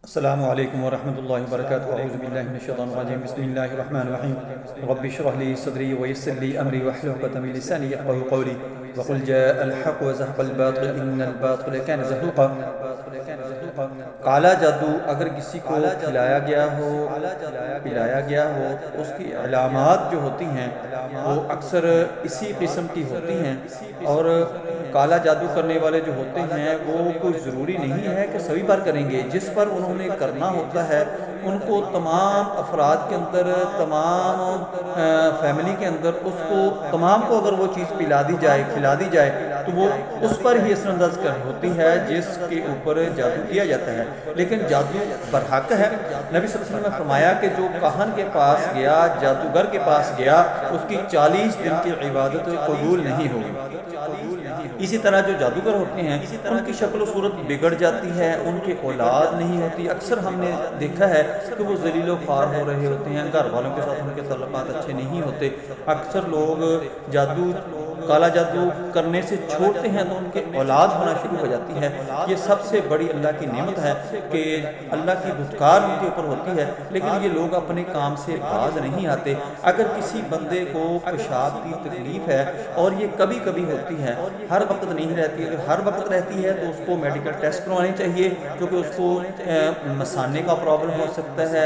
السلام علیکم ورحمۃ اللہ وبرکاتہ اعوذ باللہ من الشیطان الرجیم بسم اللہ الرحمن الرحیم رب اشرح لي صدری ويسر لي امری واحلل عقدۃ من لسانی یفقهوا قولی وقل جاء الحق وزهق الباطل ان الباطل كان زهوقا۔ کالا جادو اگر کسی کو کھلایا گیا ہو پلایا گیا ہو اس کی علامات جو ہوتی ہیں وہ اکثر اسی قسم کی ہوتی ہیں، اور کالا جادو کرنے والے جو ہوتے ہیں وہ کوئی ضروری نہیں ہے کہ سبھی پر کریں گے، جس پر انہوں نے کرنا ہوتا ہے ان کو تمام افراد کے اندر، تمام فیملی کے اندر اس کو تمام کو اگر وہ چیز پلا دی جائے کھلا دی جائے تو وہ اس پر ہی اثر انداز ہوتی ہے جس کے اوپر جادو کیا جاتا ہے۔ لیکن جادو برحق ہے۔ نبی صلی اللہ علیہ وسلم نے فرمایا کہ جو کاہن کے پاس گیا، جادوگر کے پاس گیا، اس کی 40 دن کی عبادت قبول نہیں ہوگی۔ اسی طرح جو جادوگر ہوتے ہیں ان کی شکل و صورت بگڑ جاتی ہے، ان کی اولاد نہیں ہوتی۔ اکثر ہم نے دیکھا ہے کہ وہ ذلیل و خوار ہو رہے ہوتے ہیں، گھر والوں کے ساتھ ان کے تعلقات اچھے نہیں ہوتے۔ اکثر لوگ جادو کالا جادو کرنے سے چھوڑتے ہیں تو ان کے اولاد ہونا شروع ہو جاتی ہے۔ یہ سب سے بڑی اللہ کی نعمت ہے کہ اللہ کی دھتکار ان کے اوپر ہوتی ہے، لیکن یہ لوگ اپنے کام سے باز نہیں آتے۔ اگر کسی بندے کو پیشاب کی تکلیف ہے اور یہ کبھی کبھی ہوتی ہے، ہر وقت نہیں رہتی، اگر ہر وقت رہتی ہے تو اس کو میڈیکل ٹیسٹ کروانے چاہیے، کیونکہ اس کو مثانے کا پرابلم ہو سکتا ہے،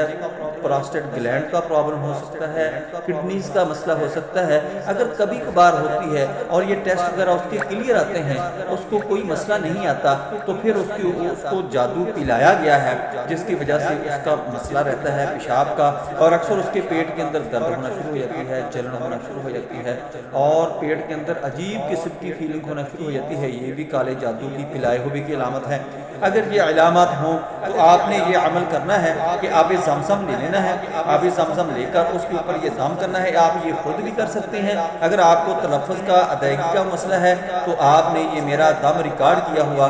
پراسٹیٹ گلینڈ کا پرابلم ہو سکتا ہے، کڈنیز کا مسئلہ ہو سکتا ہے۔ اگر کبھی کبھار ہوتی ہے اور یہ ٹیسٹ وغیرہ اس کے کلیئر آتے ہیں، اس کو کوئی مسئلہ نہیں آتا، تو پھر اس کو جادو پلایا گیا ہے جس کی وجہ سے اس کا مسئلہ رہتا ہے پیشاب کا، اور اکثر اس کے پیٹ کے اندر درد ہونا شروع ہو جاتی ہے، جلن ہونا شروع ہو جاتی ہے، اور پیٹ کے اندر عجیب قسم کی فیلنگ ہونا شروع ہو جاتی ہے۔ یہ بھی کالے جادو کی پلائے ہوئے کی علامت ہے۔ اگر یہ علامات ہوں تو آپ نے یہ عمل کرنا ہے کہ آب زمزم لے لینا ہے، آب زمزم لے کر اس کے اوپر یہ دم کرنا ہے۔ آپ یہ خود بھی کر سکتے ہیں۔ اگر آپ کو تلفظ کا ادائیگی کا مسئلہ ہے تو آپ نے یہ میرا دم ریکارڈ کیا ہوا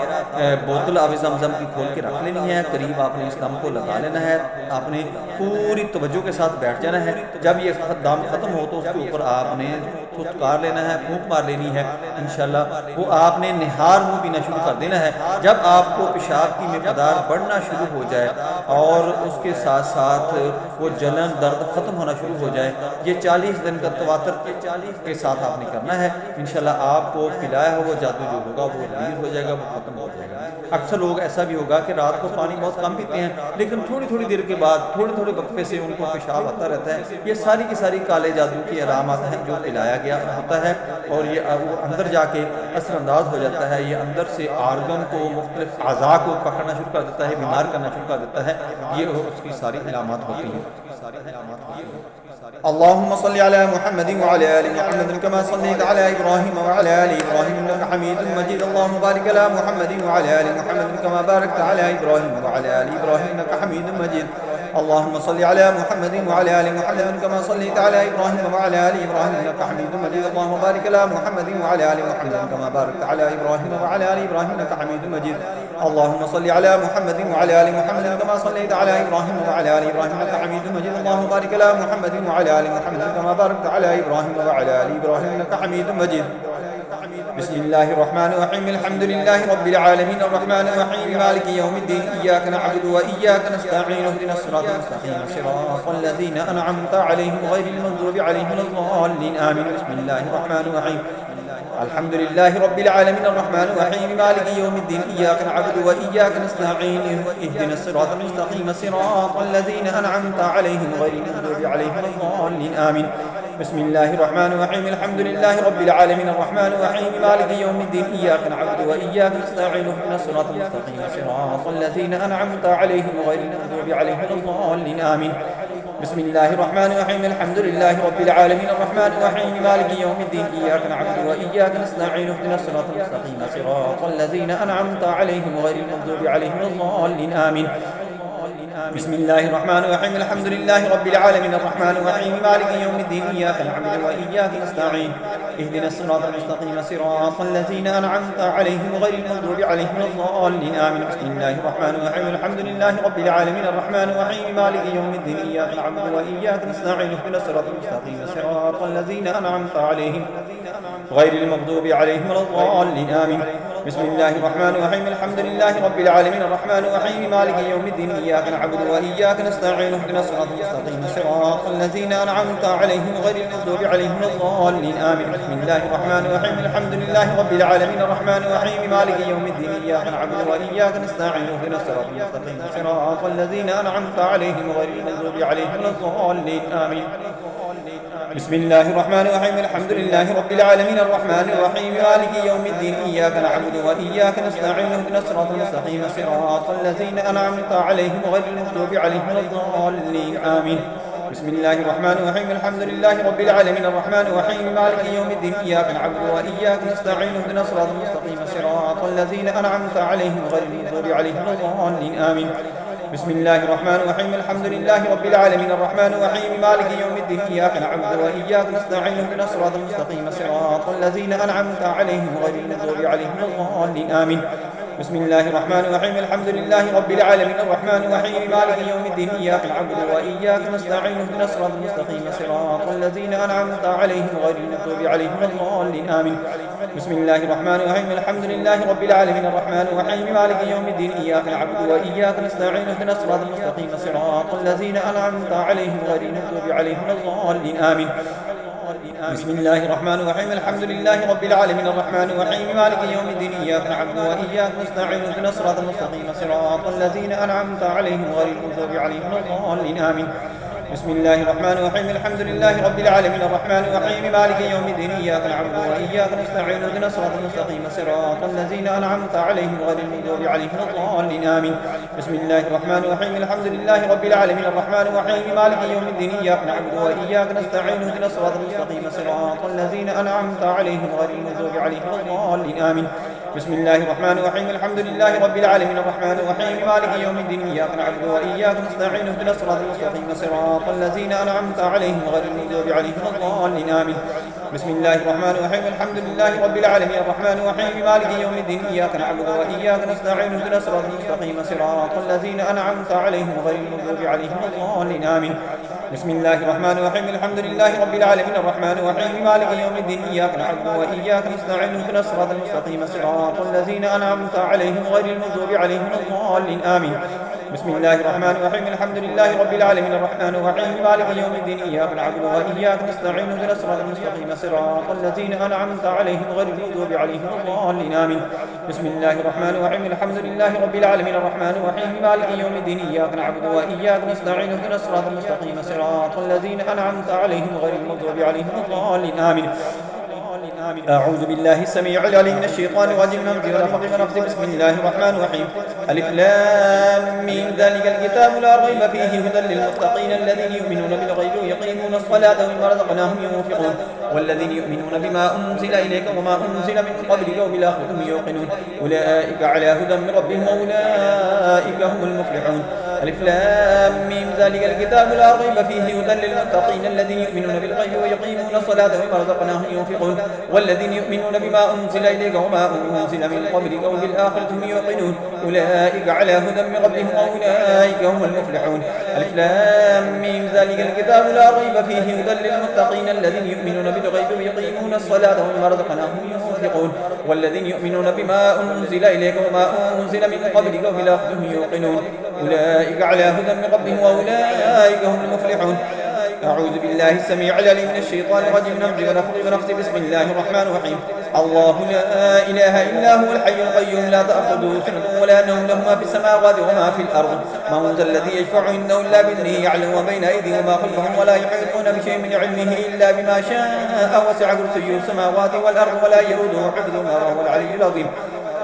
بوتل آب زمزم کی کھول کے رکھ لینی ہے، قریب آپ نے اس دم کو لگا لینا ہے، آپ نے پوری توجہ کے ساتھ بیٹھ جانا ہے۔ جب یہ دم ختم ہو تو اس کے اوپر آپ نے پھٹکار لینا ہے، پھونک مار لینی ہے، انشاءاللہ وہ آپ نے نہار منہ پینا شروع کر دینا ہے۔ جب آپ کو پیشاب کی مقدار بڑھنا شروع ہو جائے اور اس کے ساتھ ساتھ وہ جلن درد ختم ہونا شروع ہو جائے، یہ 40 دن کا تواتر کے ساتھ آپ نے کرنا ہے، انشاءاللہ آپ کو پلایا ہوا جادو جو ہوگا وہ ریلیز ہو جائے گا، وہ ختم ہو جائے گا۔ اکثر لوگ ایسا بھی ہوگا کہ رات کو پانی بہت کم پیتے ہیں، لیکن تھوڑی دیر کے بعد تھوڑے وقفے سے ان کو پیشاب آتا رہتا ہے۔ یہ ساری کی ساری کالے جادو کی علامات ہیں جو پلایا گیا ہوتا ہے، اور یہ اندر جا کے اثر انداز ہو جاتا ہے۔ یہ اندر سے آرگن کو، مختلف اعضاء کو پکڑنا شروع کر دیتا ہے، بیمار کرنا شروع کر دیتا ہے۔ یہ اس کی ساری علامات ہوتی ہیں۔ اللهم صل على محمد وعلى آل محمد كما صليت على إبراهيم وعلى آل إبراهيم إنك حميد مجيد اللهم بارك على محمد وعلى آل محمد كما باركت على إبراهيم وعلى آل إبراهيم إنك حميد مجيد اللهم صل على محمد وعلى آل محمد كما صليت على إبراهيم وعلى آل إبراهيم إنك حميد مجيد اللهم بارك على محمد وعلى آل محمد كما باركت على إبراهيم وعلى آل إبراهيم إنك حميد مجيد اللهم صل على محمد وعلى آل محمد كما صليت على إبراهيم وعلى آل إبراهيم إنك حميد مجيد اللهم بارك على محمد وعلى آل محمد كما باركت على إبراهيم وعلى آل إبراهيم إنك حميد مجيد بسم الله الرحمن الرحيم الحمد لله رب العالمين الرحمن الرحيم مالك يوم الدين إياك نعبد وإياك نستعين اهدنا الصراط المستقيم صراط الذين أنعمت عليهم غير المغضوب عليهم ولا الضالين آمين بسم الله الرحمن الرحيم الحمد لله رب العالمين الرحمن الرحيم مالك يوم الدين إياك نعبد وإياك نستعين اهدنا الصراط المستقيم صراط الذين أنعمت عليهم غير المغضوب عليهم ولا الضالين آمين بسم الله الرحمن الرحيم الحمد لله رب العالمين الرحمن الرحيم مالك يوم الدين إياك نعبد وإياك نستعين اهدنا الصراط المستقيم صراط الذين أنعمت عليهم غير المغضوب عليهم ولا الضالين آمين بسم الله الرحمن الرحيم الحمد لله رب العالمين الرحمن الرحيم مالك يوم الدين إياك نعبد وإياك نستعين اهدنا الصراط المستقيم صراط الذين أنعمت عليهم غير المغضوب عليهم ولا الضالين آمين بسم الله الرحمن الرحيم الحمد لله رب العالمين الرحمن الرحيم مالك يوم الدين إياك نعبد وإياك نستعين اهدنا الصراط المستقيم صراط الذين أنعمت عليهم غير المغضوب عليهم ولا الضالين آمين بسم الله الرحمن الرحيم الحمد لله رب العالمين الرحمن الرحيم مالك يوم الدين إياك نعبد وإياك نستعين اهدنا الصراط المستقيم صراط الذين أنعمت عليهم غير المغضوب عليهم ولا الضالين آمين بسم الله الرحمن الرحيم الحمد لله رب العالمين الرحمن الرحيم مالك يوم الدين إياك نعبد وإياك نستعين اهدنا الصراط المستقيم صراط الذين أنعمت عليهم غير المغضوب عليهم ولا الضالين آمين. بسم الله الرحمن الرحيم الحمد لله رب العالمين الرحمن الرحيم مالك يوم الدين إياك نعبد وإياك نستعين اهدنا الصراط المستقيم صراط الذين أنعمت عليهم غير المغضوب عليهم ولا الضالين آمين. بسم الله الرحمن الرحيم الحمد لله رب العالمين الرحمن الرحيم مالك يوم الدين إياك نعبد وإياك نستعين اهدنا الصراط المستقيم صراط الذين أنعمت عليهم غير المغضوب عليهم ولا الضالين آمين. بسم الله الرحمن الرحيم الحمد لله رب العالمين الرحمن الرحيم مالك يوم الدين إياك نعبد وإياك نستعين اهدنا الصراط المستقيم صراط الذين أنعمت عليهم غير المغضوب عليهم ولا الضالين آمين. بسم الله الرحمن الرحيم الحمد لله رب العالمين الرحمن الرحيم مالك يوم الدين إياك نعبد وإياك نستعين اهدنا الصراط المستقيم صراط الذين أنعمت عليهم غير المغضوب عليهم ولا الضالين آمين. بسم الله الرحمن الرحيم الحمد لله رب العالمين الرحمن الرحيم مالك يوم الدين إياك نعبد وإياك نستعين اهدنا الصراط المستقيم صراط الذين أنعمت عليهم غير المغضوب عليهم ولا الضالين آمين. بسم الله الرحمن الرحيم الحمد لله رب العالمين الرحمن الرحيم مالك يوم الدين إياك نعبد وإياك نستعين اهدنا الصراط المستقيم صراط الذين أنعمت عليهم غير المغضوب عليهم ولا الضالين آمين. بسم الله الرحمن الرحيم الحمد لله رب العالمين الرحمن الرحيم مالك يوم الدين إياك نعبد وإياك نستعين اهدنا الصراط المستقيم صراط الذين أنعمت عليهم غير المغضوب عليهم ولا الضالين آمين. بسم الله الرحمن الرحيم الحمد لله رب العالمين الرحمن الرحيم مالك يوم الدين إياك نعبد وإياك نستعين اهدنا الصراط المستقيم صراط الذين أنعمت عليهم غير المغضوب عليهم ولا الضالين آمين. بسم الله الرحمن الرحيم الحمد لله رب العالمين الرحمن الرحيم مالك يوم الدين إياك نعبد وإياك نستعين اهدنا الصراط المستقيم صراط الذين أنعمت عليهم غير المغضوب عليهم ولا الضالين آمين. بسم الله الرحمن الرحيم الحمد لله رب العالمين الرحمن الرحيم مالك يوم الدين إياك نعبد وإياك نستعين اهدنا الصراط المستقيم صراط الذين أنعمت عليهم غير المغضوب عليهم ولا الضالين آمين. بسم الله الرحمن الرحيم الحمد لله رب العالمين الرحمن الرحيم مالك يوم الدين إياك نعبد وإياك نستعين اهدنا الصراط المستقيم صراط الذين أنعمت عليهم غير المغضوب عليهم ولا الضالين آمين. بسم الله الرحمن الرحيم الحمد لله رب العالمين الرحمن الرحيم مالك يوم الدين إياك نعبد وإياك نستعين اهدنا الصراط المستقيم صراط الذين أنعمت عليهم غير المغضوب عليهم ولا الضالين آمين. بسم الله الرحمن الرحيم الحمد لله رب العالمين الرحمن الرحيم مالك يوم الدين إياك نعبد وإياك نستعين اهدنا الصراط المستقيم صراط الذين أنعمت عليهم غير المغضوب عليهم ولا الضالين آمين. بسم الله الرحمن الرحيم الحمد لله رب العالمين الرحمن الرحيم مالك يوم الدين إياك نعبد وإياك نستعين اهدنا الصراط المستقيم صراط الذين أنعمت عليهم غير المغضوب عليهم ولا الضالين آمين. أعوذ بالله السميع العليم من الشيطان الرجيم من همزه ونفخه ونفثه. بسم الله الرحمن الرحيم ألف لام ميم ذلك الكتاب لا ريب فيه هدى للمتقين الذين يؤمنون بالغيب ويقيمون الصلاة ومما رزقناهم ينفقون والذين يؤمنون بما أنزل إليك وما أنزل من قبلك وبالآخرة هم يوقنون أولئك على هدى من ربهم وأولئك هم المفلحون. ألف لام ميم ذلك الكتاب لا ريب فيه هدى للمتقين الذين يؤمنون بالغيب ويقيمون الصلاة ومما رزقناهم ينفقون والذين يؤمنون بما أنزل إليك وما أنزل من قبلك وبالآخرة هم يوقنون أولئك على هدى من ربهم وأولئك هم المفلحون. ألف لام ميم ذلك الكتاب لا ريب فيه هدى للمتقين الذين يؤمنون بالغيب ويقيمون الصلاة ومما رزقناهم ينفقون والذين يؤمنون بما أنزل إليك وما أنزل من قبلك وبالآخرة هم يوقنون أولئك على هدى من ربهم وأولئك هم المفلحون. أعوذ بالله السميع العليم من الشيطان الرجيم من همزه ونفخه ونفثه. بسم الله الرحمن الرحيم الله لا إله إلا هو الحي القيوم لا تأخذه سنة ولا نوم له ما في السماوات وما في الأرض من ذا الذي يشفع عنده إلا بإذنه يعلم ما بين أيديهم وما خلفهم ولا يحيطون بشيء من علمه إلا بما شاء وسع كرسيه السماوات والأرض ولا يؤوده حفظهما وهو العلي العظيم.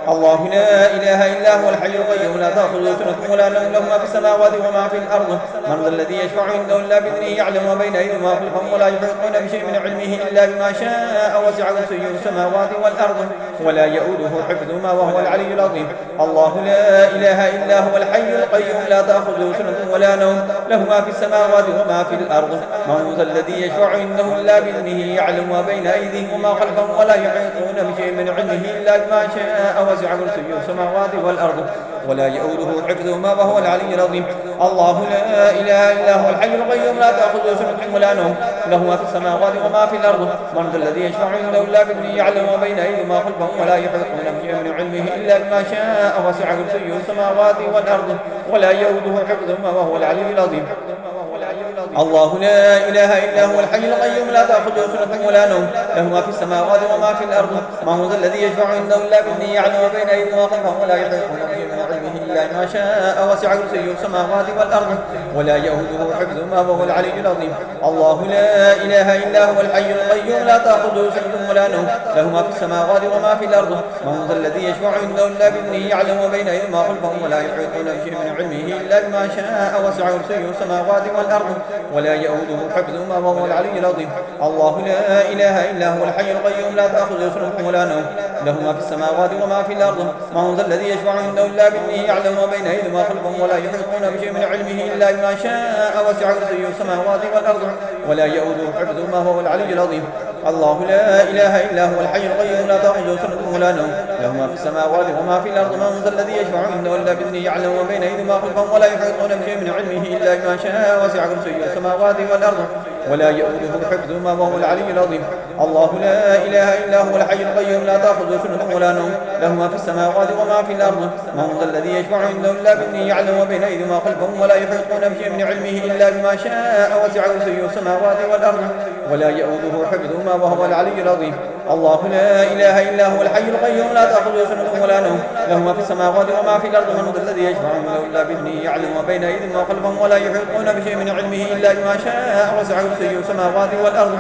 الله لا إله إلا هو الحي القيوم لا تأخذه سنة ولا نوم له ما في السماوات وما في الأرض من ذا الذي يشفع عنده إلا بإذنه يعلم ما بين أيديهم وما خلفهم ولا يحيطون بشيء من علمه إلا بما شاء وسع كرسيه السماوات والأرض ولا يؤوده حفظهما وهو العلي العظيم. الله لا إله إلا هو الحي القيوم لا تأخذه سنة ولا نوم له ما في السماوات وما في الأرض من ذا الذي يشفع عنده إلا بإذنه يعلم ما بين أيديهم وما خلفهم ولا يحيطون بشيء من علمه إلا بما شاء وسع كرسيه السماوات والأرض ولا يؤوده حفظهما وهو العلي العظيم. الله لا إله إلا هو الحي القيوم لا تأخذه سنة ولا نوم له ما في السماوات وما في الأرض من ذا الذي يشفع عنده إلا بإذنه يعلم ما بين أيديهم وما خلفهم ولا يحيطون بشيء من علمه إلا بما شاء وسع كرسيه السماوات والأرض ولا يؤوده حفظهما وهو العلي العظيم. الله لا إله إلا هو الحي القيوم لا تأخذه سنة ولا نوم له ما في السماوات وما في الأرض من ذا الذي يشفع عنده إلا بإذنه يعلم ما بين أيديهم وما خلفهم ولا يحيطون بشيء من علمه إلا بما شاء وسع كرسيه السماوات والأرض ولا يؤوده حفظهما وهو العلي العظيم. الله لا إله إلا هو الحي القيوم لا تأخذه سنة ولا نوم له ما في السماوات وما في الأرض من ذا الذي يشفع عنده إلا بإذنه يعلم ما بين أيديهم وما خلفهم ولا يحيطون بشيء من علمه إلا بما شاء وسع كرسيه السماوات والأرض ولا يؤوده حفظهما وهو العلي العظيم. الله لا إله إلا هو الحي القيوم لا تأخذه سنة ولا نوم له ما في السماوات وما في الأرض من ذا الذي يشفع عنده إلا بإذنه يعلم ما بين أيديهم وما خلفهم ولا يحيطون بشيء من علمه إلا بما شاء وسع كرسيه السماوات والأرض ولا يؤوده حفظهما وهو العلي العظيم. الله لا إله إلا هو الحي القيوم لا تأخذه سنة ولا نوم له ما في السماوات وما في الأرض من ذا الذي يشفع عنده إلا بإذنه يعلم ما بين أيديهم وما خلفهم ولا يحيطون بشيء من علمه إلا بما شاء وسع كرسيه السماوات والأرض ولا يؤوده حفظهما وهو العلي العظيم. الله لا إله إلا هو الحي القيوم لا تأخذه سنة ولا نوم له ما في السماوات وما في الأرض من ذا الذي يشفع عنده إلا بإذنه يعلم ما بين أيديهم وما خلفهم ولا يحيطون بشيء من علمه إلا بما شاء وسع كرسيه السماوات والأرض ولا يؤوده حفظهما وهو العلي العظيم. الله لا إله إلا هو الحي القيوم لا تأخذه سنة ولا نوم له ما في السماوات وما في الأرض من ذا الذي يشفع عنده إلا بإذنه يعلم ما بين أيديهم وما خلفهم ولا يحيطون بشيء من علمه إلا بما شاء وسع كرسيه السماوات والأرض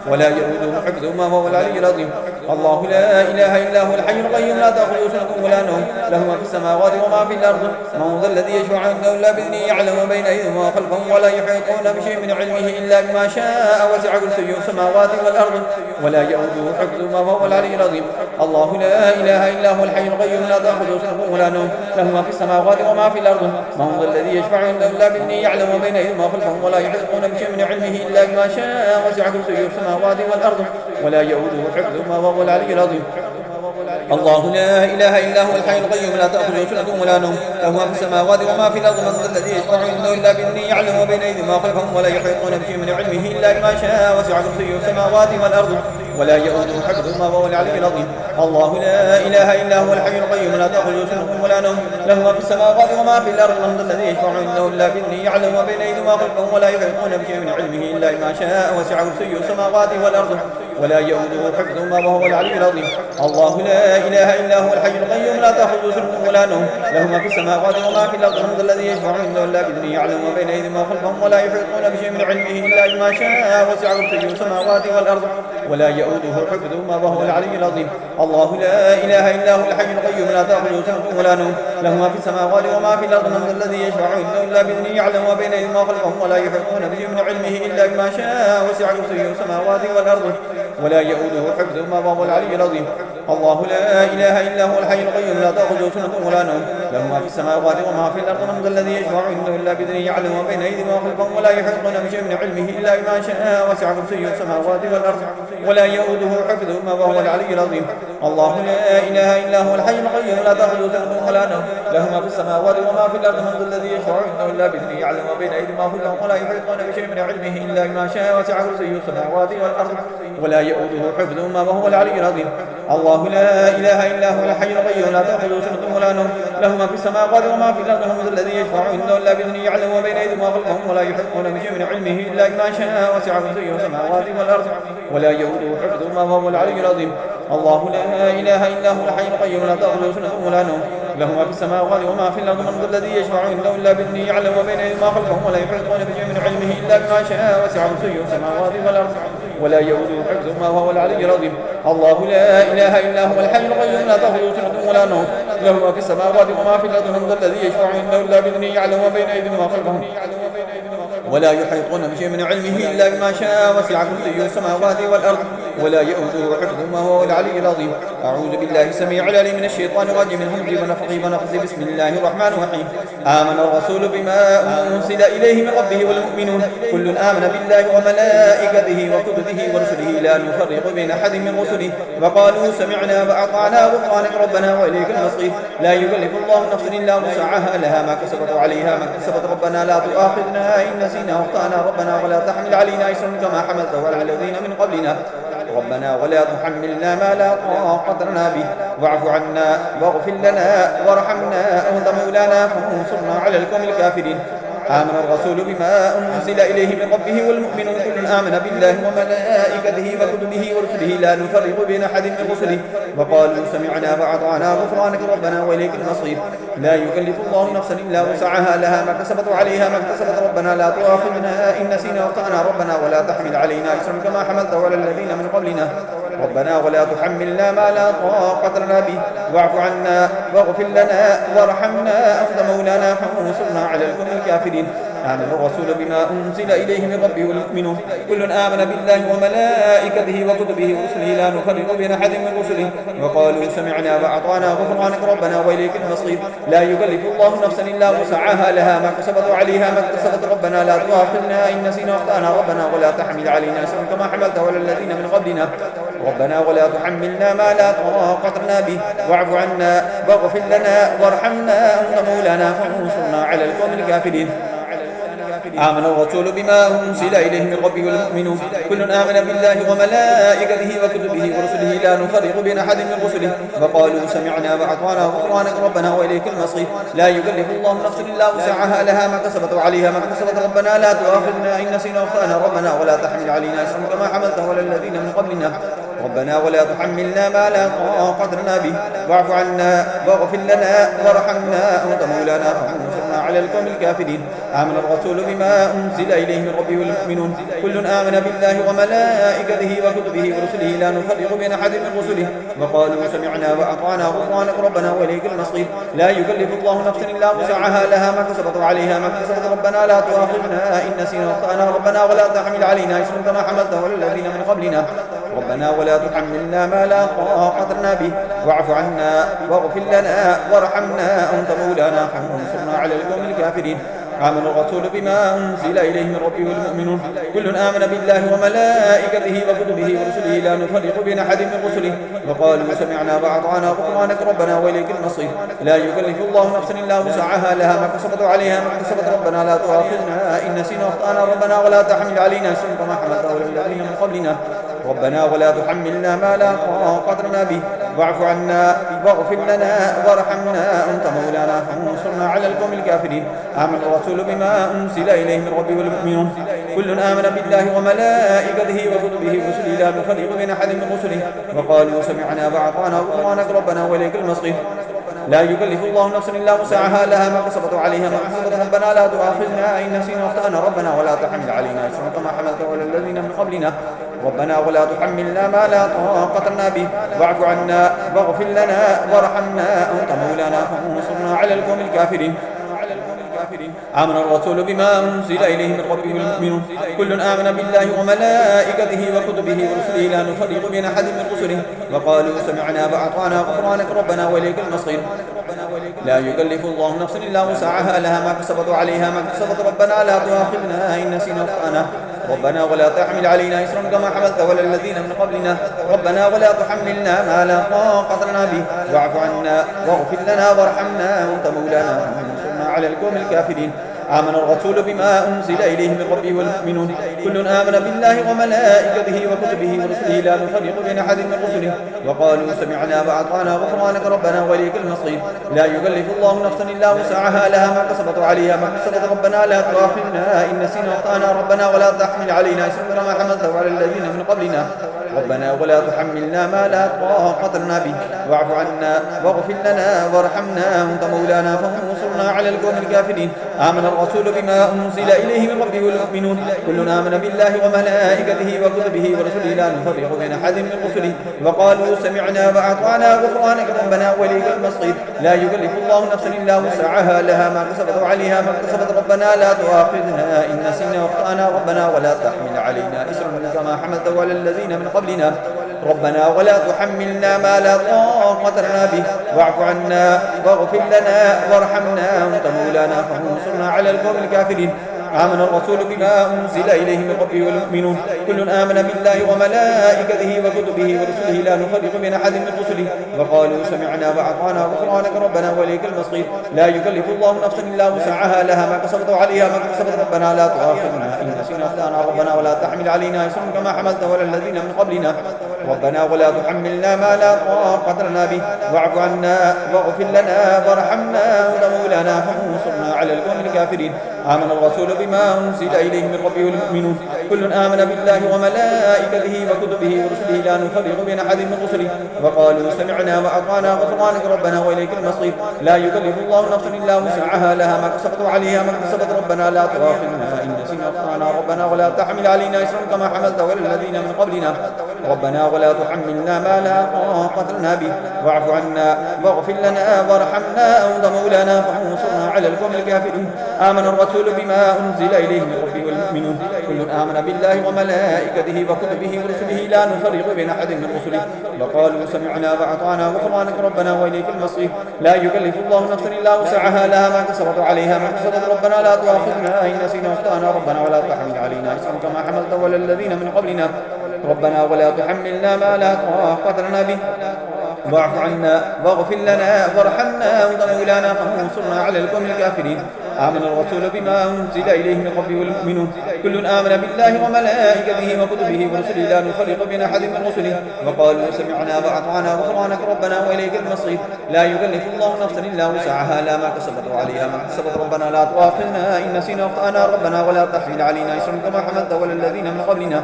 ولا يؤوده حفظهما وهو العلي العظيم. الله لا إله إلا هو الحي القيوم لا تأخذه سنة ولا نوم له ما في السماوات وما في الأرض من ذا الذي يشفع عنده إلا بإذنه يعلم ما بين أيديهم وما خلفهم ولا يحيطون بشيء من علمه إلا بما شاء وسع كرسيه السماوات والأرض ولا يؤوده حفظهما وهو العلي العظيم. الله لا إله إلا هو الحي القيوم لا تأخذه سنة ولا نوم له ما في السماوات وما في الأرض من ذا الذي يشفع عنده إلا بإذنه يعلم ما بين أيديهم وما خلفهم ولا يحيطون بشيء من علمه إلا بما شاء وسع كرسيه السماوات والأرض ولا يؤوده حفظهما وهو العلي العظيم. الله لا إله إلا هو الحي القيوم لا تأخذه سنة ولا نوم له ما في السماوات وما في الأرض من ذا الذي يشفع عنده إلا بإذنه يعلم ما بين أيديهم وما خلفهم ولا يحيطون بشيء من علمه إلا بما شاء وسع كرسيه السماوات والأرض ولا يؤوده حفظهما وهو العلي العظيم. الله لا إله إلا هو الحي القيوم لا تأخذه سنة ولا نوم له ما في السماوات وما في الأرض من ذا الذي يشفع عنده إلا بإذنه يعلم ما بين أيديهم وما خلفهم ولا يحيطون بشيء من علمه إلا بما شاء وسع كرسيه السماوات والأرض ولا يؤوده حفظهما وهو العلي العظيم. الله لا إله إلا هو الحي القيوم لا تأخذه سنة ولا نوم له ما في السماوات وما في الأرض من ذا الذي يشفع عنده إلا بإذنه يعلم ما بين أيديهم وما خلفهم ولا يحيطون بشيء من علمه إلا بما شاء وسع كرسيه السماوات والأرض ولا يؤوده حفظهما وهو العلي العظيم. الله لا إله إلا هو الحي القيوم لا تأخذه سنة ولا نوم له ما في السماوات وما في الأرض من ذا الذي يشفع عنده إلا بإذنه يعلم ما بين أيديهم وما خلفهم ولا يحيطون بشيء من علمه إلا بما شاء وسع كرسيه السماوات والأرض ولا يؤوده حفظهما وهو العلي العظيم. الله لا إله إلا هو الحي القيوم لا تأخذه سنة ولا نوم له ما في السماوات وما في الأرض من ذا الذي يشفع عنده إلا بإذنه يعلم ما بين أيديهم وما خلفهم ولا يحيطون بشيء من علمه إلا بما شاء وسع كرسيه السماوات والأرض ولا يؤوده حفظهما وهو العلي العظيم. الله لا إله إلا هو الحي القيوم لا تأخذه سنة ولا نوم له ما في السماوات وما في الأرض من ذا الذي يشفع عنده إلا بإذنه يعلم ما بين أيديهم وما خلفهم ولا يحيطون بشيء من علمه إلا بما شاء وسع كرسيه السماوات والأرض ولا يؤوده حفظهما وهو العلي العظيم. الله لا إله إلا هو الحي القيوم لا تأخذه سنة ولا نوم له ما في السماوات وما في الأرض من ذا الذي يشفع عنده إلا بإذنه يعلم ما بين أيديهم وما خلفهم ولا يحيطون بشيء من علمه إلا بما شاء وسع كرسيه السماوات والأرض ولا يؤوده حفظهما وهو العلي العظيم. الله لا إله إلا هو الحي القيوم لا تأخذه سنة ولا نوم له ما في السماوات وما في الأرض من ذا الذي يشفع عنده إلا بإذنه يعلم ما بين أيديهم وما خلفهم ولا يحيطون بشيء من علمه إلا بما شاء وسع كرسيه السماوات والأرض ولا يؤوده حفظهما وهو العلي العظيم. الله لا إله إلا هو الحي القيوم لا تأخذه سنة ولا نوم له ما في السماوات وما في الأرض من ذا الذي يشفع عنده إلا بإذنه يعلم ما بين أيديهم وما خلفهم ولا يحيطون بشيء من علمه إلا بما شاء وسع كرسيه السماوات والأرض ولا يؤوده حفظهما وهو العلي العظيم. أعوذ بالله السميع العليم من الشيطان الرجيم من همزه ونفخه ونفخه. بسم الله الرحمن الرحيم. آمن الرسول بما أنزل إليه من ربه والمؤمنون كل آمن بالله وملائكته وكتبه ورسله لا نفرق بين أحد من رسله وقالوا سمعنا وأطعنا غفرانك ربنا وإليك المصير. لا يكلف الله نفسا إلا وسعها لها ما كسبت وعليها ما اكتسبت. ربنا لا تؤاخذنا إن نسينا واخطأنا ربنا ولا تحمل علينا إصرا كما حملته على الذين من قبلنا ربنا ولا تحملنا ما لا طاقة لنا به واعف عنا واغفر لنا وارحمنا أنت مولانا فانصرنا على القوم الكافرين. آمن الرسول بما أنزل إليه من ربه والمؤمنون كل آمن بالله وملائكته وكتبه ورسله لا نفرق بين أحد من رسله وقالوا سمعنا وأطعنا غفرانك ربنا وإليك المصير. لا يكلف الله نفسا إلا وسعها لها ما كسبت وعليها ما اكتسبت. ربنا لا تؤاخذنا إن نسينا واخطأنا ربنا ولا تحمل علينا إصرا كما حملته على الذين من قبلنا ربنا ولا تحملنا ما لا طاقة لنا به واعف عنا واغفر لنا وارحمنا أنت مولانا فانصرنا على القوم الكافرين. آمن الرسول بما أنزل إليه من ربه والمؤمنون كل آمن بالله وملائكته وكتبه ورسله لا نفرق بين أحد من رسله وقالوا سمعنا وأطعنا غفرانك ربنا وإليك المصير. لا يكلف الله نفسا إلا وسعها لها ما كسبت وعليها ما اكتسبت. ربنا لا تؤاخذنا إن نسينا واخطأنا ربنا ولا تحمل علينا إصرا كما حملته على الذين من قبلنا ربنا ولا تحملنا ما لا طاقة لنا به واعف عنا واغفر لنا وارحمنا أنت مولانا فانصرنا على القوم الكافرين. آمن الرسول بما أنزل إليه من ربه والمؤمنون كل آمن بالله وملائكته وكتبه ورسله لا نفرق بين أحد من رسله وقالوا سمعنا وأطعنا غفرانك ربنا وإليك المصير. لا يكلف الله نفسا إلا وسعها لها ما كسبت وعليها ما اكتسبت. ربنا لا تؤاخذنا إن نسينا واخطأنا ربنا ولا تحمل علينا إصرا كما حملته على الذين من قبلنا ربنا ولا تحملنا ما لا طاقة لنا به واعف عنا واغفر لنا وارحمنا أنت مولانا فانصرنا على القوم الكافرين. آمن الرسول بما أنزل إليه من ربه والمؤمنون كل آمن بالله وملائكته وكتبه ورسله لا نفرق بين أحد من رسله وقالوا سمعنا وأطعنا غفرانك ربنا وإليك المصير. لا يكلف الله نفسا إلا وسعها لها ما كسبت وعليها ما اكتسبت. ربنا لا تؤاخذنا إن نسينا واخطأنا ربنا ولا تحمل علينا إصرا كما حملته على الذين من قبلنا ربنا ولا تحملنا ما لا طاقة لنا به واعف عنا واغفر لنا وارحمنا أنت مولانا فانصرنا على القوم الكافرين. آمن الرسول بما أنزل إليه من ربه والمؤمنون كل آمن بالله وملائكته وكتبه ورسله لا نفرق بين أحد من رسله وقالوا سمعنا وأطعنا غفرانك ربنا وإليك المصير. لا يكلف الله نفسا إلا وسعها لها ما كسبت وعليها ما اكتسبت. ربنا لا تؤاخذنا إن نسينا واخطأنا ربنا ولا تحمل علينا إصرا كما حملته على الذين من قبلنا ربنا ولا تحملنا ما لا طاقة لنا به واعف عنا واغفر لنا وارحمنا أنت مولانا فانصرنا على القوم الكافرين. آمن الرسول بما أنزل إليه من ربه والمؤمنون كل آمن بالله وملائكته وكتبه ورسله لا نفرق بين أحد من رسله وقالوا سمعنا وأطعنا غفرانك ربنا وإليك المصير. لا يكلف الله نفسا إلا وسعها لها ما كسبت وعليها ما اكتسبت. ربنا لا تؤاخذنا إن نسينا واخطأنا ربنا ولا تحمل علينا إصرا كما حملته على الذين من قبلنا ربنا ولا تحملنا ما لا طاقة لنا به واعف عنا واغفر لنا وارحمنا أنت مولانا فانصرنا على القوم الكافرين. آمن الرسول بما أنزل إليه من ربه والمؤمنون كل آمن بالله وملائكته وكتبه ورسله لا نفرق بين أحد من رسله وقالوا سمعنا وأطعنا غفرانك ربنا وإليك المصير. لا يكلف الله نفسا إلا وسعها لها ما كسبت وعليها ما اكتسبت. ربنا لا تؤاخذنا إن نسينا واخطأنا ربنا ولا تحمل علينا إصرا كما حملته على الذين من قبلنا ربنا ولا تحملنا ما لا طاقة لنا به واعف عنا واغفر لنا وارحمنا أنت مولانا فانصرنا على القوم الكافرين. آمن الرسول بما أنزل إليه من ربه والمؤمنون كل آمن بالله وملائكته وكتبه ورسله لا نفرق بين أحد من رسله وقالوا سمعنا وأطعنا غفرانك ربنا وإليك المصير. لا يكلف الله نفسا إلا وسعها لها ما كسبت وعليها ما اكتسبت. ربنا لا تؤاخذنا إن نسينا واخطأنا ربنا ولا تحمل علينا إصرا كما حملته على الذين من قبلنا ربنا ولا تحملنا ما لا طاقة لنا به واعف عنا واغفر لنا وارحمنا أنت مولانا فانصرنا على القوم الكافرين. آمن الرسول بما أنزل إليه من ربه والمؤمنون كل آمن بالله وملائكته وكتبه ورسله لا نفرق بين أحد من رسله وقالوا سمعنا وأطعنا غفرانك ربنا وإليك المصير لا يكلف الله نفسا إلا وسعها لها ما كسبت وعليها ما اكتسبت ربنا لا تؤاخذنا إن نسينا وأخطأنا ربنا ولا تحمل علينا إصرا كما حملته على الذين من قبلنا ربنا ولا تحملنا ما لا طاقة لنا به واعف عنا واغفر لنا وارحمنا أنت مولانا فانصرنا على القوم الكافرين آمن الرسول بما أنزل إليه من ربه والمؤمنون كل آمن بالله وملائكته وكتبه ورسله لا نفرق بين أحد من رسله وقالوا سمعنا وأطعنا غفرانك ربنا وإليك المصير لا يكلف الله نفسا إلا وسعها لها ما كسبت وعليها ما اكتسبت ربنا لا تؤاخذنا إن نسينا أخطأنا ربنا ولا تحمل علينا إصرا كما حملته على الذين من قبلنا ربنا ولا تحملنا ما لا طاقة لنا به واعف عنا واغفر لنا وارحمنا أنت مولانا فانصرنا على القوم الكافرين آمن الرسول بما أنزل إليه من ربه والمؤمنون كل آمن بالله وملائكته وكتبه ورسله لا نفرق بين أحد من رسله وقالوا سمعنا وأطعنا غفرانك ربنا وإليك المصير لا يكلف الله نفسا إلا وسعها لها ما كسبت وعليها ما اكتسبت ربنا لا تؤاخذنا إن نسينا أخطأنا ربنا ولا تحمل علينا إصرا كما حملته على الذين من قبلنا ربنا ولا تحملنا ما لا طاقة لنا به واعف عنا واغفر لنا وارحمنا أنت مولانا فانصرنا على القوم الكافرين آمن الرسول بما أنزل إليه من ربه والمؤمنون كل آمن بالله وملائكته وكتبه ورسله لا نفرق بين أحد من رسله وقالوا سمعنا وأطعنا غفرانك ربنا وإليك المصير لا يكلف الله نفسا إلا وسعها لها ما كسبت وعليها ما اكتسبت ربنا لا تؤاخذنا إن نسينا وأخطأنا ربنا ولا تحمل علينا إصرا كما حملته على الذين من قبلنا ربنا ولا تحملنا ما لا طاقة لنا به واعف عنا واغفر لنا وارحمنا أنت مولانا فانصرنا على القوم الكافرين آمن الرسول بما أنزل إليه من ربه والمؤمنون كل آمن بالله وملائكته وكتبه ورسله لا نفرق بين أحد من رسله وقالوا سمعنا وأطعنا غفرانك ربنا وإليك المصير لا يكلف الله نفسا إلا وسعها لا ما كسبت وعليها ما اكتسبت ربنا لا تؤاخذنا إن نسينا وأخطأنا ربنا ولا تحمل علينا إصرا كما حملته على الذين من قبلنا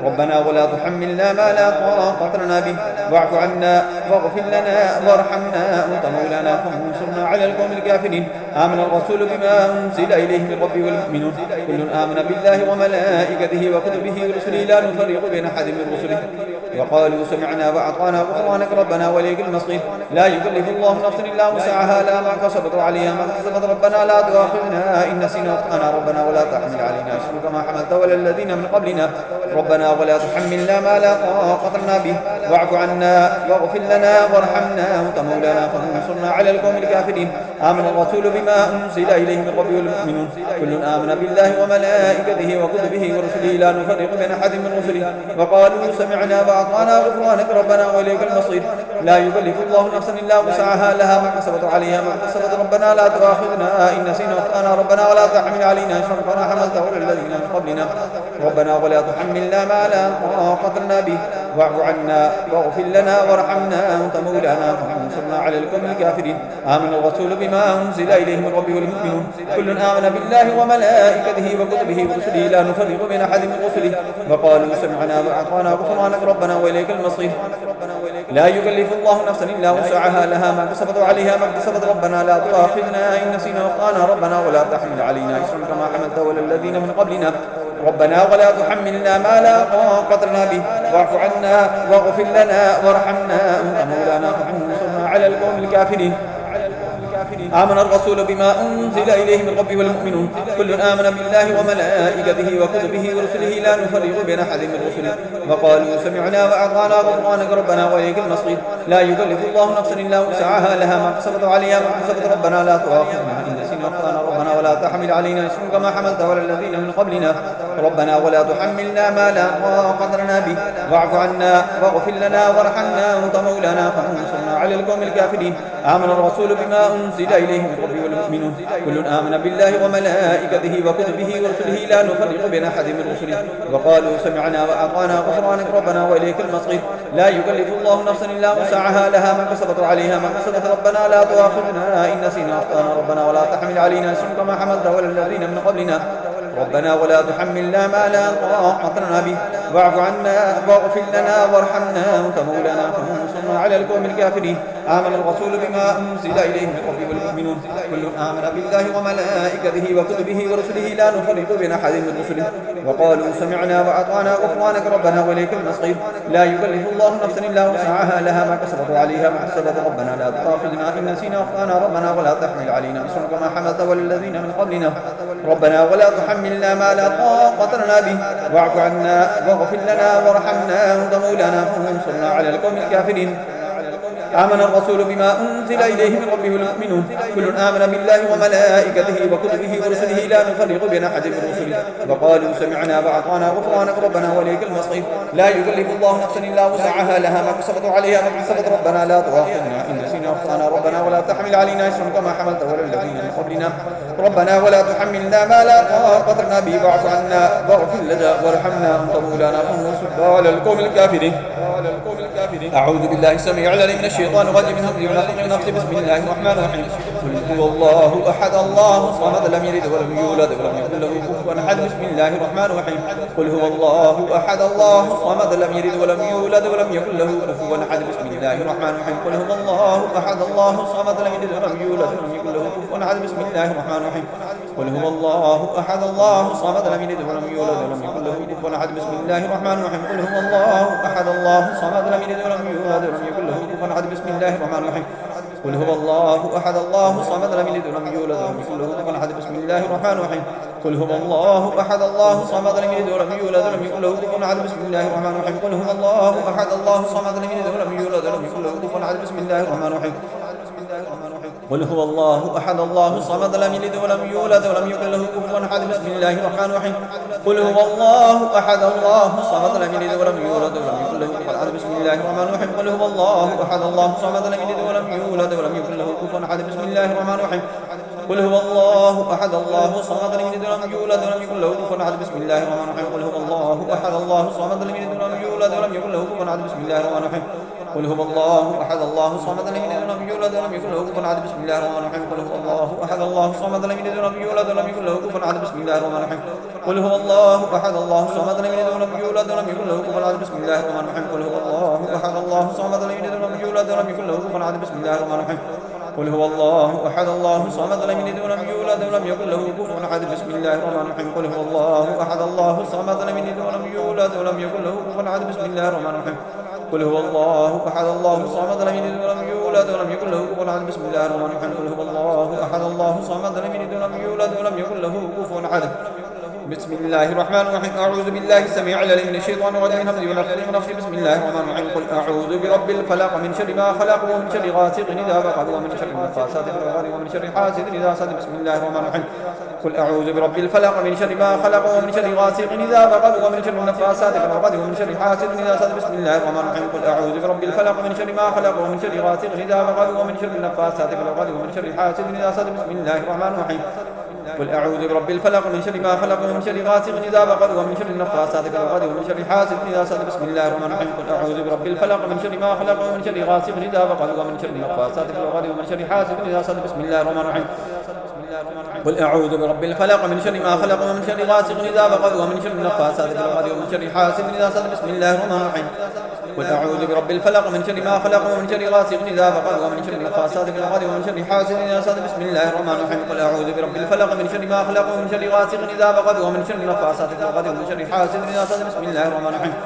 ربنا ولا تحملنا ما لا طاقة لنا به واعف عنا واغفر لنا وارحمنا أنت مولانا فانصرنا على القوم الكافرين آمن الرسول بما أنزل إليه من ربه والمؤمنون كل آمن بالله وملائكته وكتبه ورسله لا نفرق بين أحد من رسله وقالوا سمعنا وأطعنا غفرانك ربنا وإليك المصير لا يكلف الله نفسا إلا وسعها لها ما كسبت وعليها ما اكتسبت ربنا لا تؤاخذنا إن نسينا وأخطأنا ربنا ولا تحمل علينا إصرا كما حملته على الذين من قبلنا ربنا ولا تحملنا ما لا طاقة لنا به واعف عنا واغفر لنا وارحمنا أنت مولانا فانصرنا على القوم الكافرين آمن الرسول بما أنزل إليه من ربه والمؤمنون كل آمن بالله وملائكته وكتبه ورسله لا نفرق بين أحد من رسله وقالوا سمعنا وأطعنا غفرانك ربنا وإليك المصير لا يكلف الله نفسا إلا وسعها لها ما كسبت عليها ما اكتسبت ربنا لا تؤاخذنا إن نسينا وأخطأنا ربنا ولا تحمل علينا إصرا كما حملته على الذين من قبلنا ربنا ولا تحملنا ما لا طاقة لنا به واعف عنا واغفر لنا وارحمنا أنت مولانا فانصرنا على القوم الكافرين آمن الرسول بما أنزل إليه من ربه والمؤمنون كل آمن بالله وملائكته وكتبه ورسله لا نفرق بين أحد من رسله وقالوا سمعنا وأطعنا غفرانك ربنا وإليك المصير لا يكلف الله نفسا إلا وسعها لها ما كسبت وعليها ما اكتسبت ربنا لا تؤاخذنا إن نسينا وأخطأنا ربنا ولا تحمل علينا إصرا كما حملته على الذين من قبلنا ربنا ولا تحملنا ما لا طاقة لنا به واعف عنا واغفر لنا وارحمنا أنت مولانا فانصرنا على القوم الكافرين آمن الرسول بما أنزل إليه من ربه والمؤمنون كل آمن بالله وملائكته وكتبه ورسله لا نفرق بين أحد من رسله وقالوا سمعنا وأطعنا غفرانك ربنا وإليك المصير لا يكلف الله نفسا إلا وسعها لها ما كسبت وعليها ما اكتسبت ربنا لا تؤاخذنا إن نسينا وأخطأنا ربنا ولا تحمل علينا إصرا كما حملته على الذين من قبلنا ربنا ولا تحملنا ما لا طاقة لنا به واعف عنا واغفر لنا وارحمنا أنت مولانا فانصرنا على القوم الكافرين آمن الرسول بما أنزل إليه من ربه والمؤمنون كل آمن بالله وملائكته وكتبه ورسله لا نفرق بين أحد من رسله وقالوا سمعنا وأطعنا غفرانك ربنا وإليك المصير لا يكلف الله نفسا إلا وسعها لها ما كسبت وعليها ما اكتسبت ربنا لا تؤاخذنا إن نسينا وأخطأنا ربنا ولا تحمل علينا إصرا كما حملته على الذين من قبلنا ربنا ولا تحملنا ما لا طاقة لنا به واعف عنا واغفر لنا وارحمنا أنت مولانا فانصرنا على القوم الكافرين. آمن الرسول بما أنزل إليه من ربه والمؤمنون كل آمن بالله وملائكته وكتبه ورسله لا نفرق بين أحد من رسله وقالوا سمعنا وأطعنا غفرانك ربنا وإليك المصير. لا يكلف الله نفسا إلا وسعها لها ما كسبت وعليها ما كسبت. ربنا لا تؤاخذنا إن نسينا أخطأنا ربنا ولا تحمل علينا إصرا كما حملت والذين من قبلنا ربنا ولا تحملنا ما لا طاقة لنا به واعف عنا واغفر لنا وارحمنا أنت مولانا فانصرنا على القوم الكافرين. آمن الرسول بما أنزل إليه من ربه والمؤمنون كل آمن بالله وملائكته وكتبه ورسله لا نفرق بين أحد من رسله وقالوا سمعنا وأطعنا غفرانك ربنا وإليك المصير. لا يكلف الله نفسا إلا وسعها لها ما كسبت وعليها ما كسبت. ربنا لا تؤاخذنا إن نسينا أخطأنا ربنا ولا تحمل علينا إصرا كما حملت على الذين من قبلنا ربنا ولا تحملنا ما لا طاقة لنا به واعف عنا واغفر لنا وارحمنا أنت مولانا فانصرنا على القوم الكافرين. أعوذ بالله السميع العليم من الشيطان الرجيم من همزه ونفخه ونفثه. بسم الله الرحمن الرحيم. قل هو الله أحد الله الصمد لم يلد ولم يولد ولم يكن له كفوا أحد. بسم الله الرحمن الرحيم. قل هو الله أحد الله الصمد لم يلد ولم يولد ولم يكن له كفوا أحد. بسم الله الرحمن الرحيم. قل هو الله أحد الله الصمد لم يلد ولم يولد ولم يكن له كفوا أحد. بسم الله الرحمن الرحيم. قل هو الله أحد الله الصمد لم يلد ولم يولد ولم يكن له كفوا أحد. بسم الله الرحمن الرحيم. قل هو الله أحد الله الصمد لم يلد ولم يولد ولم يكن له كفوا أحد. بسم الله الرحمن الرحيم. قل هو الله أحد الله الصمد لم يلد ولم يولد ولم يكن له كفوا أحد. بسم الله الرحمن الرحيم. قل هو الله أحد الله الصمد لم يلد ولم يولد ولم يكن له كفوا أحد. بسم الله الرحمن الرحيم. قل هو الله أحد الله الصمد لم يلد ولم يولد ولم يكن له كفوا أحد. بسم الله الرحمن الرحيم. قل هو الله أحد الله الصمد لم يلد ولم يولد ولم يكن له كفوا أحد. بسم الله الرحمن الرحيم. قل هو الله أحد الله الصمد لم يلد ولم يولد ولم يكن له كفوا أحد. بسم الله الرحمن الرحيم. قل هو الله أحد الله الصمد لم يلد ولم يولد ولم يكن له كفوا أحد. بسم الله الرحمن الرحيم. قل هو الله أحد الله الصمد لم يلد ولم يولد ولم يكن له كفوا أحد. بسم الله الرحمن الرحيم. قل هو الله أحد الله الصمد لم يلد ولم يولد ولم يكن له كفوا أحد. بسم الله الرحمن الرحيم. قل هو الله أحد الله الصمد لم يلد ولم يولد ولم يكن له كفوا أحد. بسم الله الرحمن الرحيم. قل هو الله أحد الله الصمد لم يلد ولم يولد ولم يكن له كفوا أحد. بسم الله الرحمن الرحيم. قل هو الله أحد الله الصمد لم يلد ولم يولد ولم يكن له كفوا أحد. بسم الله الرحمن الرحيم. قل هو الله أحد الله الصمد لم يلد ولم يولد ولم يكن له كفوا أحد. بسم الله الرحمن الرحيم. قل هو الله أحد الله الصمد لم يلد ولم يولد ولم يكن له كفوا أحد. بسم الله الرحمن الرحيم. قل هو الله أحد الله الصمد لم يلد ولم يولد ولم يكن له كفوا أحد. بسم الله الرحمن الرحيم. قل هو الله أحد الله الصمد لم يلد ولم يولد ولم يكن له كفوا أحد. بسم الله الرحمن الرحيم. قل هو الله أحد الله الصمد لم يلد ولم يولد ولم يكن له كفوا أحد. بسم الله الرحمن الرحيم. أعوذ بالله السميع العليم من الشيطان الرجيم من همزه ونفخه ونفخه. بسم الله الرحمن الرحيم. قل أعوذ برب الفلق من شر ما خلق ومن شر غاسق إذا وقب ومن شر النفاثات في العقد ومن شر حاسد إذا حسد. بسم الله الرحمن الرحيم. قل أعوذ برب الفلق من شر ما خلق ومن شر غاسق إذا وقب ومن شر النفاثات في العقد ومن شر حاسد إذا حسد. بسم الله الرحمن الرحيم. قل أعوذ برب الفلق من شر ما خلق ومن شر غاسق إذا وقب ومن شر النفاثات في العقد ومن شر حاسد إذا حسد. بسم الله الرحمن الرحيم. قل أعوذ برب الفلق من شر ما خلق ومن شر غاسق إذا وقب ومن شر النفاثات في العقد ومن شر حاسد إذا حسد. بسم الله الرحمن الرحيم. قل أعوذ برب الفلق من شر ما خلق ومن شر غاسق إذا وقب ومن شر النفاثات في العقد ومن شر حاسد إذا حسد. بسم الله الرحمن الرحيم. قل أعوذ برب الفلق من شر ما خلق ومن شر غاسق إذا وقب ومن شر النفاثات في العقد ومن شر حاسد إذا حسد. بسم الله الرحمن الرحيم. قل أعوذ برب الفلق من شر ما خلق ومن شر غاسق إذا وقب ومن شر النفاثات في العقد ومن شر حاسد إذا حسد. بسم الله الرحمن الرحيم. قل أعوذ برب الفلق من شر ما خلق ومن شر غاسق إذا وقب ومن شر النفاثات في العقد ومن شر حاسد إذا حسد. بسم الله الرحمن الرحيم. قل أعوذ برب الفلق من شر ما خلق ومن شر غاسق إذا وقب ومن شر النفاثات في العقد ومن شر حاسد إذا حسد. بسم الله الرحمن الرحيم.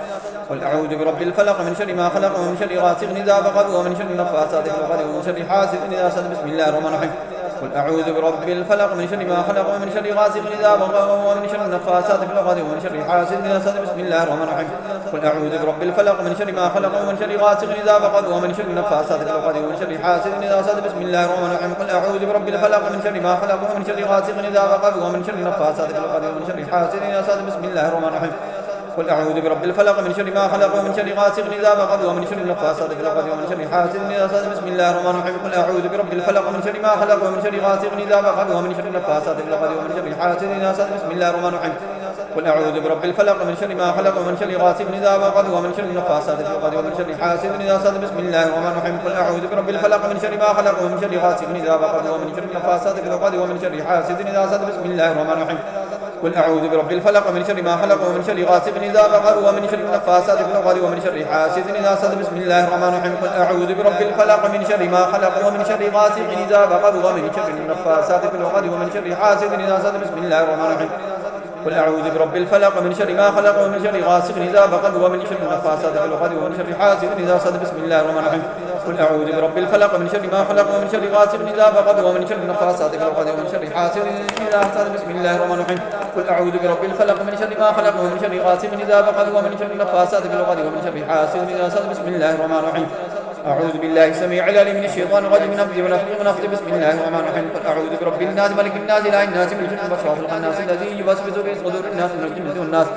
قل أعوذ برب الفلق من شر ما خلق ومن شر غاسق إذا وقب ومن شر النفاثات في العقد ومن شر حاسد إذا حسد. بسم الله الرحمن الرحيم. قل أعوذ برب الفلق من شر ما خلق ومن شر غاسق إذا وقب ومن شر النفاثات في العقد ومن شر حاسد إذا حسد. بسم الله الرحمن الرحيم. قل أعوذ برب الفلق من شر ما خلق ومن شر غاسق إذا وقب ومن شر النفاثات في العقد ومن شر حاسد إذا حسد. بسم الله الرحمن الرحيم. قل أعوذ برب الفلق من شر ما خلق ومن شر غاسق إذا وقب ومن شر النفاثات في العقد ومن شر حاسد إذا حسد. بسم الله الرحمن الرحيم. قل أعوذ برب الفلق من شر ما خلق ومن شر غاسق إذا وقب ومن شر النفاثات في العقد ومن شر حاسد إذا حسد. بسم الله الرحمن الرحيم. قل أعوذ برب الفلق من شر ما خلق ومن شر غاسق إذا وقب ومن شر النفاثات في العقد ومن شر حاسد إذا حسد. بسم الله الرحمن الرحيم. قل أعوذ برب الفلق من شر ما خلق ومن شر غاسق إذا وقب ومن شر النفاثات في العقد ومن شر حاسد إذا حسد. بسم الله الرحمن الرحيم. قل أعوذ برب الفلق من شر ما خلق ومن شر غاسق إذا وقب ومن شر النفاثات في العقد ومن شر حاسد إذا حسد. بسم الله الرحمن الرحيم. قل أعوذ برب الفلق من شر ما خلق ومن شر غاسق إذا وقب ومن شر النفاثات في العقد ومن شر حاسد إذا حسد. بسم الله الرحمن الرحيم. قل أعوذ برب الفلق من شر ما خلق ومن شر غاسق إذا وقب ومن شر النفاثات في العقد ومن شر حاسد إذا حسد. بسم الله الرحمن الرحيم. قل أعوذ برب الفلق من شر ما خلق ومن شر غاسق إذا وقب ومن شر النفاثات في العقد ومن شر حاسد إذا حسد. بسم الله الرحمن الرحيم. قل أعوذ برب الفلق من شر ما خلق ومن شر غاسق إذا وقب ومن شر النفاثات في العقد ومن شر حاسد إذا حسد. بسم الله الرحمن الرحيم. أعوذ بالله السميع العليم من الشيطان الرجيم من همزه ونفخه ونفثه. بسم الله الرحمن الرحيم. قل أعوذ برب الناس ملك الناس إله الناس من شر الوسواس الخناس الذي يوسوس في صدور الناس من الجنة والناس.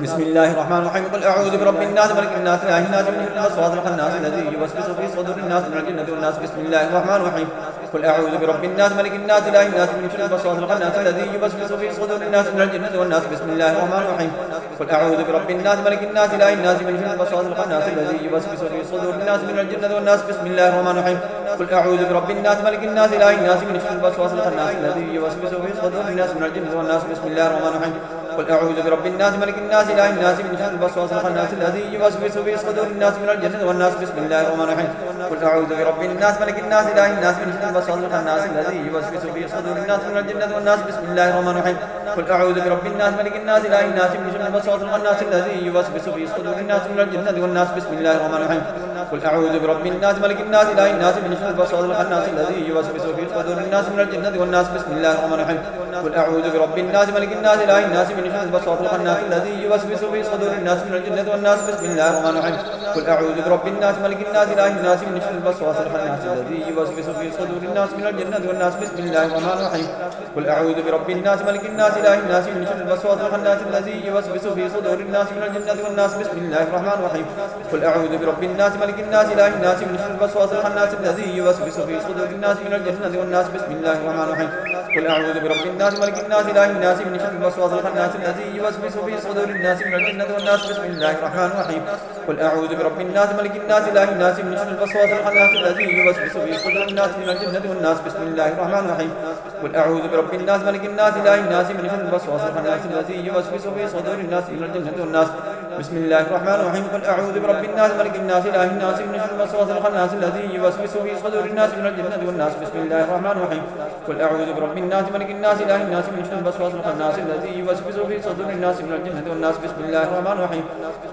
بسم الله الرحمن الرحيم. قل أعوذ برب الناس ملك الناس إله الناس من شر الوسواس الخناس الذي يوسوس في صدور الناس من الجنة والناس. بسم الله الرحمن الرحيم. قل أعوذ برب الناس ملك الناس إله الناس من شر الوسواس الخناس الذي يوسوس في صدور الناس من الجنة والناس. بسم الله الرحمن الرحيم. قل أعوذ برب الناس ملك الناس إله الناس من شر الوسواس الخناس الذي يوسوس في صدور الناس من الجنة والناس. بسم الله الرحمن الرحيم. قل أعوذ برب الناس ملك الناس إله الناس من شر الوسواس الخناس الذي يوسوس في صدور الناس من الجنة والناس. بسم الله الرحمن الرحيم. قل أعوذ برب الناس ملك الناس إله الناس من شر الوسواس الخناس الذي يوسوس في صدور الناس من الجنة والناس. بسم الله الرحمن الرحيم. قل أعوذ برب الناس ملك الناس إله الناس من شر الوسواس الخناس الذي يوسوس في صدور الناس من الجنة والناس. بسم الله الرحمن الرحيم. قل أعوذ برب الناس ملك الناس إله الناس من شر الوسواس الخناس الذي يوسوس في صدور الناس من الجنة والناس. بسم الله الرحمن الرحيم. قل أعوذ برب الناس ملك الناس إله الناس من شر الوسواس الخناس الذي يوسوس في صدور الناس من الجنة والناس. بسم الله الرحمن الرحيم. قل أعوذ برب الناس ملك الناس إله الناس من شر الوسواس الخناس الذي يوسوس في صدور الناس من الجنة والناس. بسم الله الرحمن الرحيم. قل أعوذ برب الناس ملك الناس إله الناس من شر الوسواس الخناس الذي يوسوس في صدور الناس من الجنة والناس. بسم الله الرحمن الرحيم. قل أعوذ برب الناس ملك الناس إله الناس من شر الوسواس الخناس الذي يوسوس في صدور الناس من الجنة والناس. بسم الله الرحمن الرحيم. قل أعوذ برب الناس ملك الناس إله الناس من شر الوسواس الخناس الذي يوسوس في صدور الناس من الجنة والناس. بسم الله الرحمن الرحيم. قل أعوذ برب الناس ملك الناس إله الناس من شر الوسواس الخناس الذي يوسوس في صدور الناس من الجنة والناس. بسم الله الرحمن الرحيم. قل أعوذ برب الناس ملك الناس إله الناس من شر الوسواس الخناس الذي يوسوس في صدور الناس من الجنة والناس. بسم الله الرحمن الرحيم. قل أعوذ برب الناس ملك الناس إله الناس من شر الوسواس الخناس الذي يوسوس في صدور الناس من الجنة والناس. بسم الله الرحمن الرحيم. قل أعوذ برب الناس ملك الناس إله الناس من شر الوسواس الخناس الذي يوسوس في صدور الناس من الجنة والناس. بسم الله الرحمن الرحيم. قل أعوذ برب الناس ملك الناس إله الناس من شر الوسواس الخناس الذي يوسوس في صدور الناس من الجنة والناس. بسم الله الرحمن الرحيم.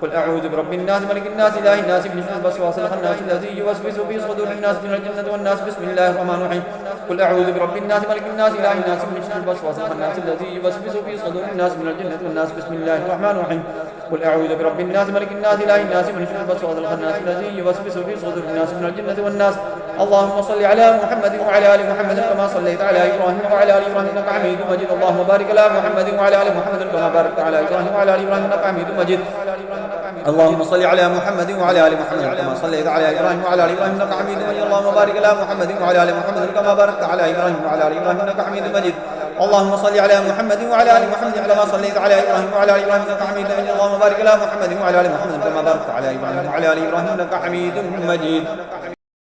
قل أعوذ برب الناس ملك الناس إله الناس من شر الوسواس الخناس الذي يوسوس في صدور الناس من الجنة والناس. بسم الله الرحمن الرحيم. قل أعوذ برب الناس ملك الناس إله الناس من شر الوسواس الخناس الذي يوسوس في صدور الناس من الجنة والناس. بسم الله الرحمن الرحيم. قل أعوذ برب الناس ملك الناس إله الناس من شر الوسواس الخناس الذي يوسوس في صدور الناس من الجنة والناس. اللهم صل على محمد وعلى آل محمد كما صليت على إبراهيم وعلى آل إبراهيم إنك حميد مجيد. اللهم بارك على محمد وعلى آل محمد كما باركت على إبراهيم وعلى آل إبراهيم إنك حميد مجيد. اللهم صل على محمد وعلى آل محمد كما صليت على إبراهيم وعلى آل إبراهيم إنك حميد مجيد. اللهم بارك على محمد وعلى آل محمد كما باركت على إبراهيم وعلى آل إبراهيم إنك حميد مجيد. اللهم صل على محمد وعلى آل محمد كما صليت على إبراهيم وعلى آل إبراهيم إنك حميد مجيد. اللهم بارك على محمد وعلى آل محمد كما باركت على إبراهيم وعلى آل إبراهيم إنك حميد مجيد.